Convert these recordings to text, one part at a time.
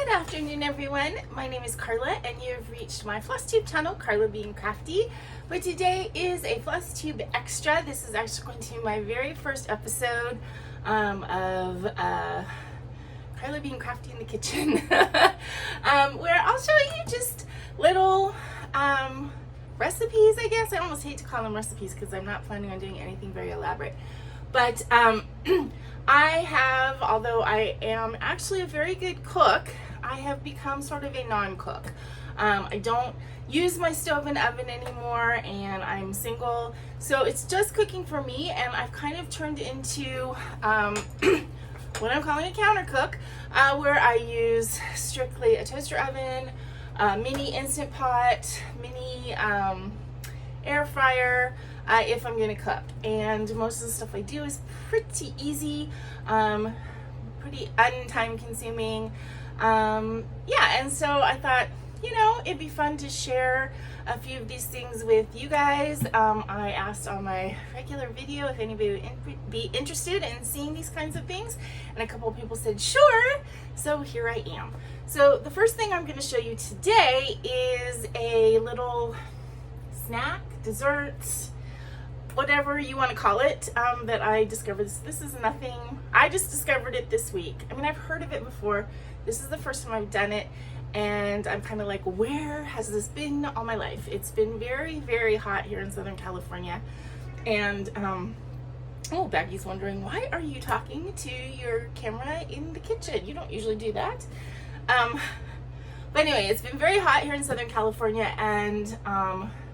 Good afternoon, everyone. My name is Karla, and you've reached my FlossTube channel, Karla being crafty. But today is a FlossTube extra. This is actually going to be my very first episode of Karla being crafty in the kitchen, where I'll show you just little recipes, I guess. I almost hate to call them recipes because I'm not planning on doing anything very elaborate. But I have, although I am actually a very good cook, I have become sort of a non-cook. I don't use my stove and oven anymore, and I'm single, so it's just cooking for me, and I've kind of turned into what I'm calling a counter cook, where I use strictly a toaster oven, mini Instant Pot, mini air fryer, if I'm gonna cook. And most of the stuff I do is pretty easy, pretty untime consuming. Yeah, and so I thought, you know, it'd be fun to share a few of these things with you guys. I asked on my regular video if anybody would be interested in seeing these kinds of things, and a couple of people said sure, so here I am. So the first thing I'm going to show you today is a little snack, dessert, whatever you want to call it, that I discovered. This is nothing, I just discovered it this week. I mean, I've heard of it before. This is the first time I've done it, and I'm kind of like, where has this been all my life? It's been very, very hot here in Southern California, and oh, Baggy's wondering, why are you talking to your camera in the kitchen? You don't usually do that. But anyway, it's been very hot here in Southern California, and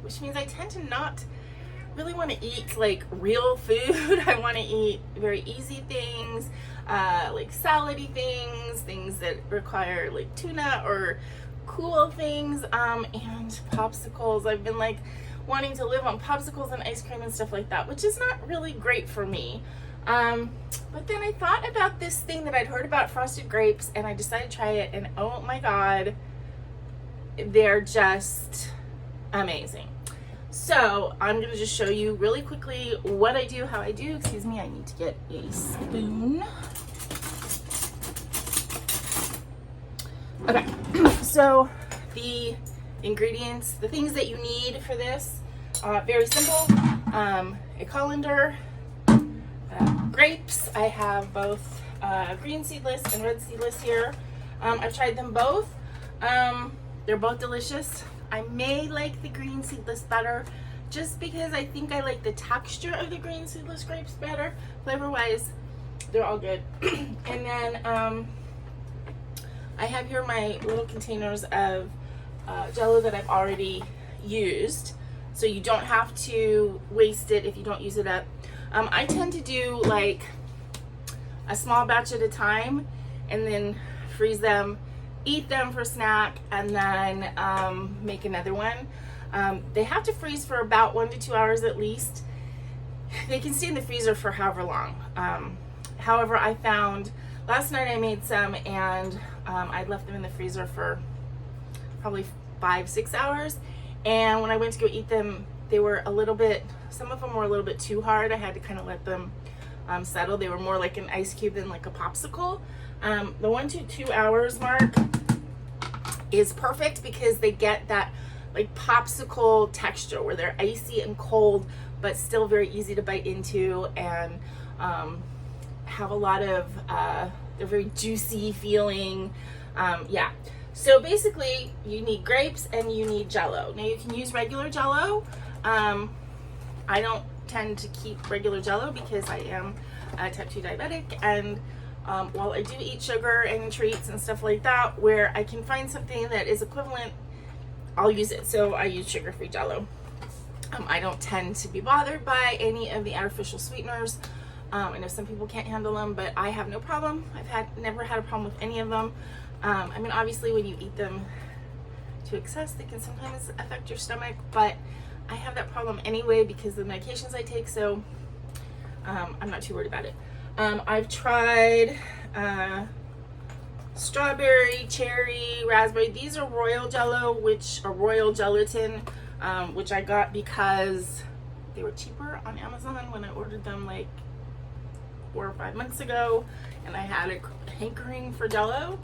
which means I tend to not really want to eat like real food. I want to eat very easy things, like salady things that require like tuna or cool things, and popsicles. I've been like wanting to live on popsicles and ice cream and stuff like that, which is not really great for me. But then I thought about this thing that I'd heard about, frosted grapes, and I decided to try it, and oh my god, they're just amazing. So I'm going to just show you really quickly what I do, how I do. Excuse me, I need to get a spoon. Okay, so the ingredients, the things that you need for this, very simple. A colander, grapes. I have both green seedless and red seedless here. I've tried them both. They're both delicious. I may like the green seedless better, just because I think I like the texture of the green seedless grapes better. Flavor-wise, they're all good. And then I have here my little containers of Jell-O that I've already used, so you don't have to waste it if you don't use it up. I tend to do like a small batch at a time, and then freeze them, eat them for snack, and then make another one. They have to freeze for about 1 to 2 hours at least. They can stay in the freezer for however long. However, I found last night I made some, and I left them in the freezer for probably 5-6 hours, and when I went to go eat them, they were a little bit, some of them were a little bit too hard. I had to kind of let them settle. They were more like an ice cube than like a popsicle. The 1 to 2 hours mark is perfect because they get that like popsicle texture where they're icy and cold, but still very easy to bite into, and have a lot of, they're very juicy feeling. Yeah. So basically you need grapes and you need Jell-O. Now you can use regular Jell-O. I don't tend to keep regular Jell-O because I am type 2 diabetic, and while I do eat sugar and treats and stuff like that, where I can find something that is equivalent, I'll use it. So I use sugar-free Jell-O. I don't tend to be bothered by any of the artificial sweeteners. I know some people can't handle them, but I have no problem. I've never had a problem with any of them. I mean, obviously when you eat them to excess, they can sometimes affect your stomach, but I have that problem anyway because of the medications I take, so I'm not too worried about it. I've tried strawberry, cherry, raspberry. These are royal Jell-O, which are royal gelatin, which I got because they were cheaper on Amazon when I ordered them like 4 or 5 months ago, and I had a hankering for Jell-O.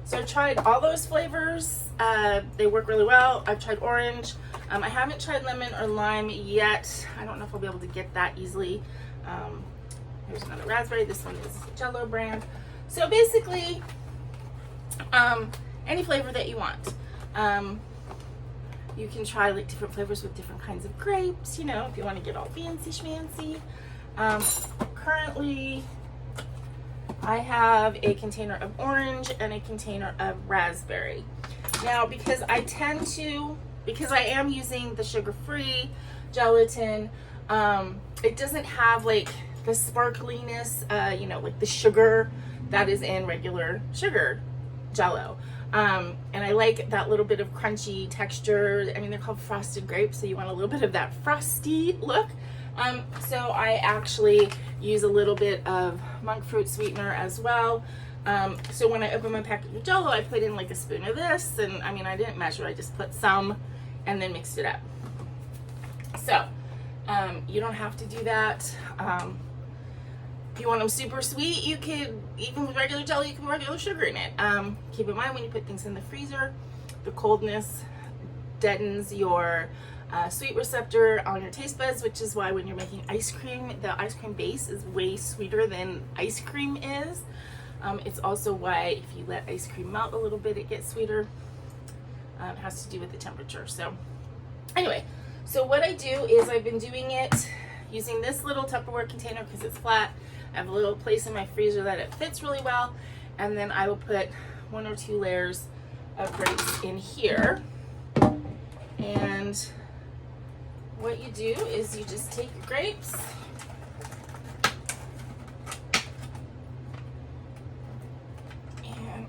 So I tried all those flavors. They work really well. I've tried orange. I haven't tried lemon or lime yet. I don't know if I'll be able to get that easily. Here's another raspberry. This one is Jello brand. So basically, any flavor that you want. You can try like different flavors with different kinds of grapes, you know, if you want to get all fancy schmancy. Currently, I have a container of orange and a container of raspberry. Now, because I am using the sugar-free gelatin, it doesn't have like the sparkliness, you know, like the sugar that is in regular sugar Jello. And I like that little bit of crunchy texture. I mean, they're called frosted grapes, so you want a little bit of that frosty look. So I actually use a little bit of monk fruit sweetener as well. So when I open my packet of Jello, I put in like a spoon of this, and I mean, I didn't measure, I just put some and then mixed it up. So you don't have to do that. If you want them super sweet, you could, even with regular Jello, you can put regular sugar in it. Keep in mind when you put things in the freezer, the coldness deadens your sweet receptor on your taste buds, which is why when you're making ice cream, the ice cream base is way sweeter than ice cream is. It's also why if you let ice cream melt a little bit, it gets sweeter. It has to do with the temperature. So anyway, so what I do is I've been doing it using this little Tupperware container because it's flat. I have a little place in my freezer that it fits really well, and then I will put 1 or 2 layers of grapes in here. And what you do is you just take your grapes and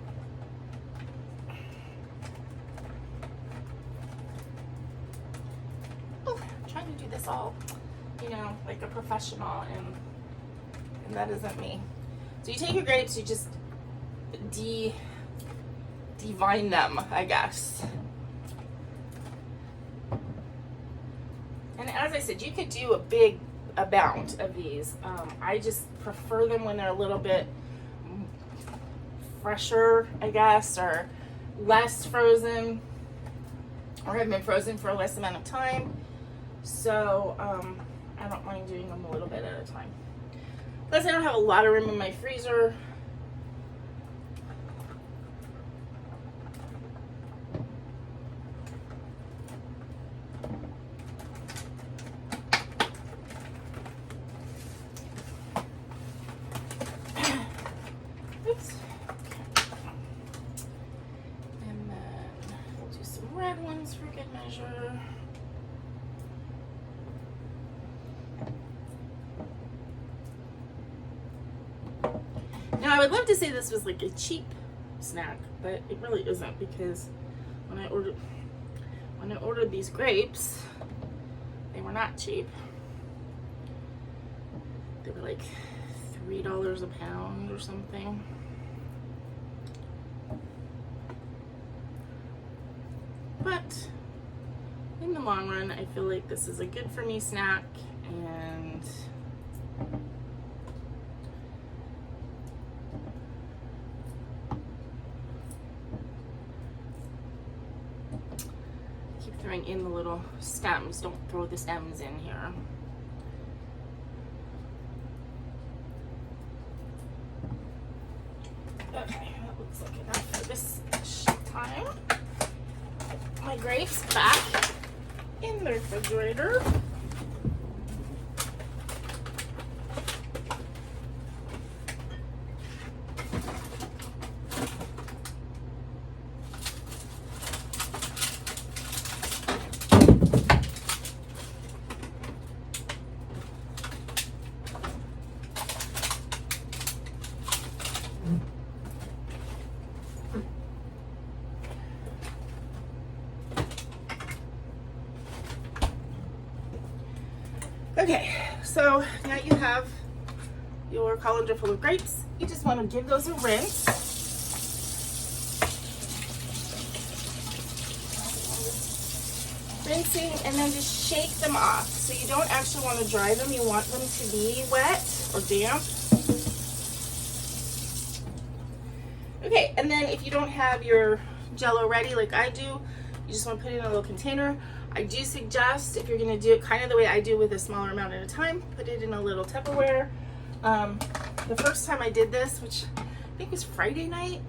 I'm trying to do this all, you know, like a professional, and that isn't me. So you take your grapes, you just divine them, I guess. And as I said, you could do a big amount of these. I just prefer them when they're a little bit fresher, I guess, or less frozen, or have been frozen for a less amount of time. So I don't mind doing them a little bit at a time. Plus, I don't have a lot of room in my freezer. Oops. And then we'll do some red ones for good measure. Now, I would love to say this was like a cheap snack, but it really isn't, because when I ordered these grapes, they were not cheap. They were like $3 a pound or something. But in the long run, I feel like this is a good for me snack, and keep throwing in the little stems. Don't throw the stems in here. Okay, that looks like enough for this time. Put my grapes back in the refrigerator. Okay, so now you have your colander full of grapes. You just want to give those a rinse. Rinsing, and then just shake them off. So you don't actually want to dry them. You want them to be wet or damp. Okay, and then if you don't have your Jell-O ready like I do, you just want to put it in a little container. I do suggest, if you're going to do it kind of the way I do with a smaller amount at a time, put it in a little Tupperware. The first time I did this, which I think was Friday night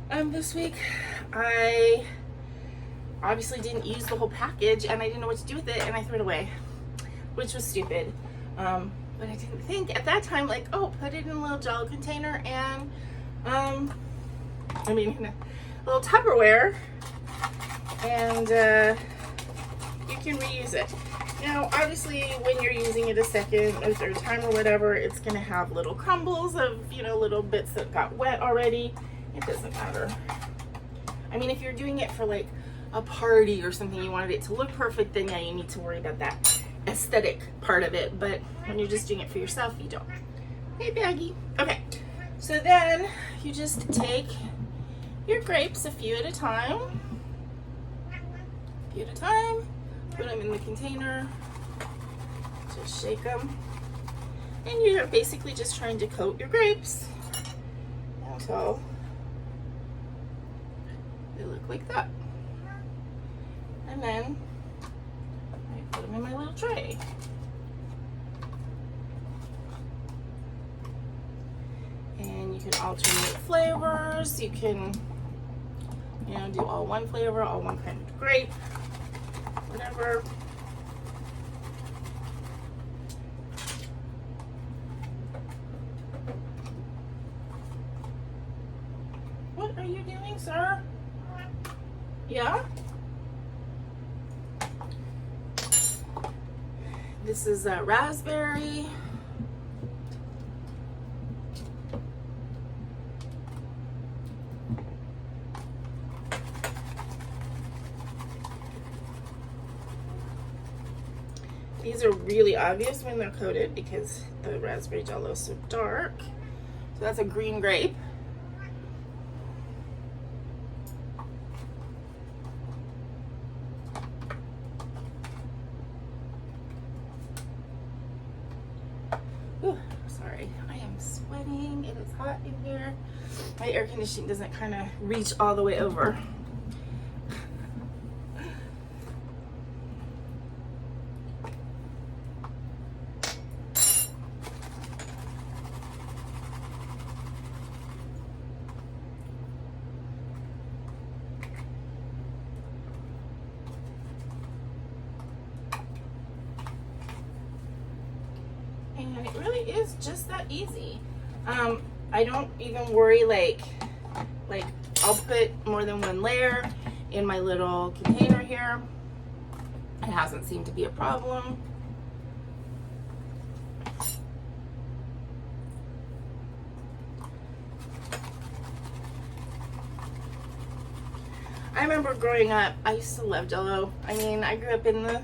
this week, I obviously didn't use the whole package and I didn't know what to do with it, and I threw it away, which was stupid. But I didn't think at that time, like, oh, put it in a little Jell-O container and, in a little Tupperware, and you can reuse it. Now, obviously, when you're using it a second or third time or whatever, it's going to have little crumbles of, little bits that got wet already. It doesn't matter. I mean, if you're doing it for like a party or something, you wanted it to look perfect, then yeah, you need to worry about that aesthetic part of it. But when you're just doing it for yourself, you don't. Hey, Baggy. Okay, so then you just take your grapes a few at a time. Put them in the container, just shake them, and you're basically just trying to coat your grapes until they look like that. And then I put them in my little tray. And you can alternate flavors. You can, do all one flavor, all one kind of grape, whatever. What are you doing, sir? Yeah? This is a raspberry. These are really obvious when they're coated because the raspberry Jell-O is so dark. So that's a green grape. Ooh, sorry, I am sweating. It is hot in here. My air conditioning doesn't kind of reach all the way over. And it really is just that easy. I don't even worry, like I'll put more than one layer in my little container here. It hasn't seemed to be a problem. I remember growing up, I used to love Jell-O. I mean, I grew up in the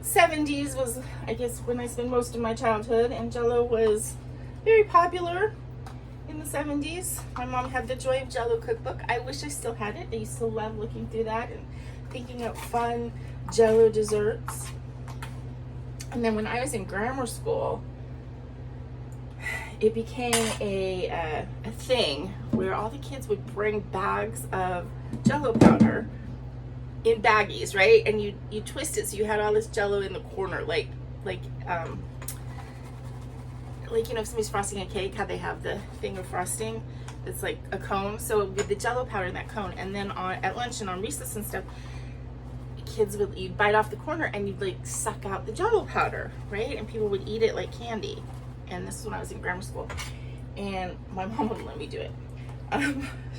70s was, I guess, when I spent most of my childhood, and Jell-O was very popular in the 70s. My mom had the Joy of Jell-O cookbook. I wish I still had it. I used to love looking through that and thinking of fun Jell-O desserts. And then when I was in grammar school, it became a thing where all the kids would bring bags of Jell-O powder in baggies, right? And you twist it so you had all this Jell-O in the corner, like if somebody's frosting a cake, how they have the thing of frosting that's like a cone. So with the Jell-O powder in that cone, and then at lunch and on recess and stuff, kids you'd bite off the corner and you'd like suck out the Jell-O powder, right? And people would eat it like candy. And this is when I was in grammar school, and my mom wouldn't let me do it.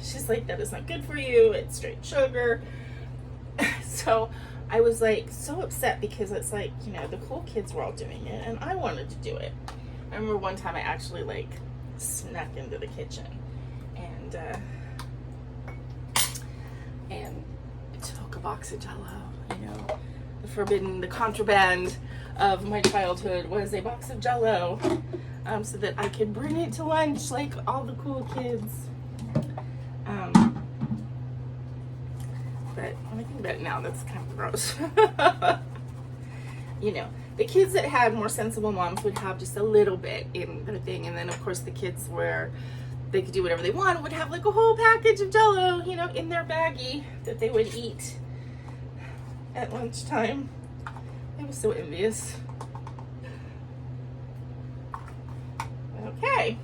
She's like, that is not good for you. It's straight sugar. So I was like so upset because it's like, the cool kids were all doing it and I wanted to do it. I remember one time I actually like snuck into the kitchen and took a box of Jell-O. The contraband of my childhood was a box of Jell-O, so that I could bring it to lunch like all the cool kids. But when I think about it now, that's kind of gross. The kids that had more sensible moms would have just a little bit in their thing, and then of course the kids where they could do whatever they want, would have like a whole package of Jell-O, you know, in their baggie that they would eat at lunchtime. I was so envious. Okay,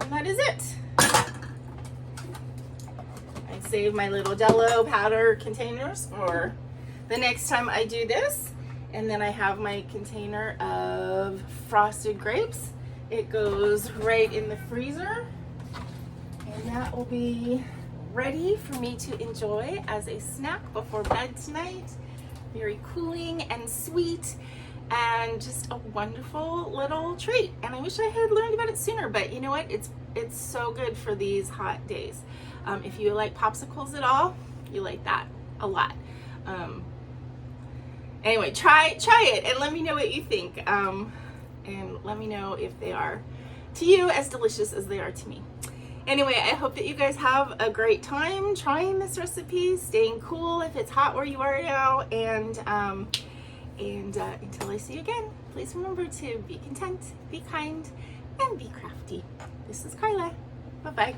and that is it. I save my little Jell-O powder containers for the next time I do this. And then I have my container of frosted grapes. It goes right in the freezer. And that will be ready for me to enjoy as a snack before bed tonight. Very cooling and sweet and just a wonderful little treat. And I wish I had learned about it sooner, but you know what? It's so good for these hot days. If you like popsicles at all, you like that a lot. Anyway, try it and let me know what you think. And let me know if they are to you as delicious as they are to me. Anyway, I hope that you guys have a great time trying this recipe, staying cool if it's hot where you are now, and until I see you again, please remember to be content, be kind, and be crafty. This is Karla. Bye-bye.